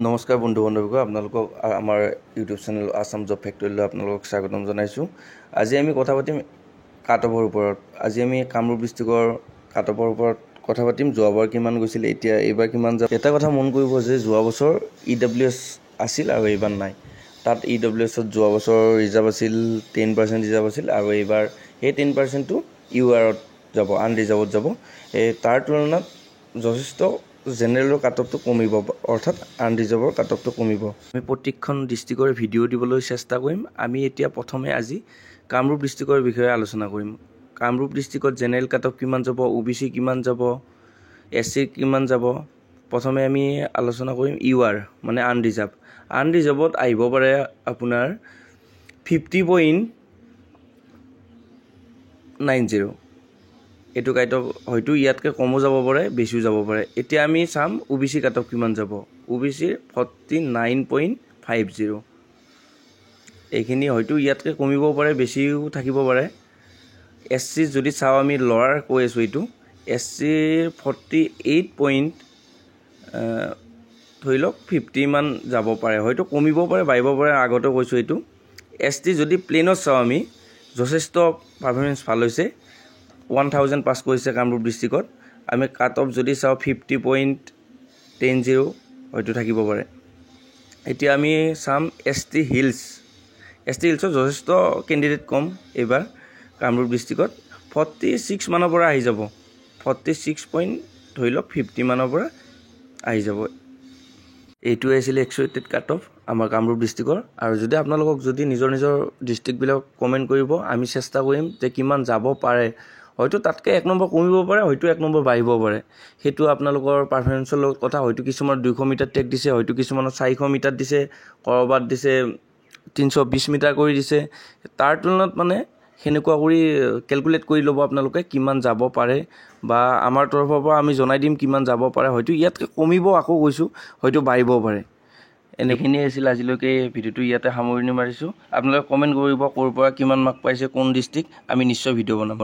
নমস্কাৰ বন্ধু বান্ধৱীসকল, আপোনালোকক আমাৰ ইউটিউব চেনেল আসাম জব ফেক্টৰীলৈ আপোনালোকক স্বাগতম জনাইছোঁ। আজি আমি কথা পাতিম কাট অফৰ ওপৰত। আজি আমি কামৰূপ ডিষ্ট্ৰিক্টৰ কাট অফৰ ওপৰত কথা পাতিম। যোৱাবাৰ কিমান গৈছিল, এতিয়া এইবাৰ কিমান যাব। এটা কথা মন কৰিব যে যোৱা বছৰ EWS আছিল আৰু এইবাৰ নাই। তাত EWSত যোৱা বছৰ ৰিজাৰ্ভ আছিল 10% ৰিজাৰ্ভ আছিল আৰু এইবাৰ সেই 10%টো URত যাব, আনৰিজাৰ্ভত যাব। তাৰ তুলনাত যথেষ্ট জেনেৰেলৰ কাট অফটো কমিব, অৰ্থাৎ আনৰিজাৰ্ভৰ কাট অফটো কমিব। আমি প্ৰত্যেকখন ডিষ্ট্ৰিক্টৰ ভিডিঅ' দিবলৈ চেষ্টা কৰিম। আমি এতিয়া প্ৰথমে আজি কামৰূপ ডিষ্ট্ৰিক্টৰ বিষয়ে আলোচনা কৰিম। কামৰূপ ডিষ্ট্ৰিক্টত জেনেৰেল কাট অফ কিমান যাব, OBC কিমান যাব, SC কিমান যাব। প্ৰথমে আমি আলোচনা কৰিম UR মানে আনৰিজাৰ্ভ। আনৰিজাৰ্ভত আহিব পাৰে আপোনাৰ 50.90। এইটো কাট অফ হয়তো ইয়াতকৈ কমো যাব পাৰে, বেছিও যাব পাৰে। এতিয়া আমি চাম OBC কাট অফ কিমান যাব। OBC 49.50। এইখিনি হয়তো ইয়াতকৈ কমিব পাৰে, বেছিও থাকিব পাৰে। SC যদি চাওঁ, আমি ল'ৰাৰ কৈ আছোঁ, এইটো SC 48. ধৰি লওক 50 মান যাব পাৰে, হয়তো কমিব পাৰে, বাঢ়িব পাৰে। আগতে কৈছোঁ এইটো। ST যদি প্লেনত চাওঁ, আমি যথেষ্ট পাৰফৰ্মেঞ্চ ভাল হৈছে। 1000 পাছ কৰিছে কামৰূপ ডিষ্ট্ৰিক্টত। আমি কাট অফ যদি চাওঁ 50.10 হয়তো থাকিব পাৰে। এতিয়া আমি চাম ST হিলছ। ST হিলছত যথেষ্ট কেণ্ডিডেট কম এইবাৰ কামৰূপ ডিষ্ট্ৰিক্টত। 46 মানৰ পৰা আহি যাব। 46. ধৰি লওক 50 মানৰ পৰা আহি যাব। এইটোৱে আছিলে এক্সপেক্টেড কাট অফ আমাৰ কামৰূপ ডিষ্ট্ৰিক্টৰ। আৰু যদি আপোনালোকক যদি নিজৰ ডিষ্ট্ৰিক্টবিলাক কমেণ্ট কৰিব, আমি চেষ্টা কৰিম যে কিমান যাব পাৰে। হয়তো তাতকৈ 1 নম্বৰ কমিব পাৰে, হয়তো 1 নম্বৰ বাঢ়িব পাৰে। সেইটো আপোনালোকৰ পাৰফৰ্মেঞ্চৰ লগত কথা। হয়তো কিছুমানৰ 200 মিটাৰ ট্ৰেক দিছে, হয়তো কিছুমানৰ 400 মিটাৰ দিছে, ক'ৰবাত দিছে 320 মিটাৰ কৰি দিছে। তাৰ তুলনাত মানে সেনেকুৱা কৰি কেলকুলেট কৰি ল'ব আপোনালোকে কিমান যাব পাৰে, বা আমাৰ তৰফৰ পৰা আমি জনাই দিম কিমান যাব পাৰে। হয়তো ইয়াতকৈ কমিব, আকৌ কৈছোঁ, হয়তো বাঢ়িবও পাৰে। এনেখিনিয়ে আছিল আজিলৈকে। ভিডিঅ'টো ইয়াতে সামৰণি মাৰিছোঁ। আপোনালোকে কমেণ্ট কৰিব ক'ৰ পৰা কিমান মাৰ্ক পাইছে, কোন ডিষ্ট্ৰিক্ট। আমি নিশ্চয় ভিডিঅ' বনাব।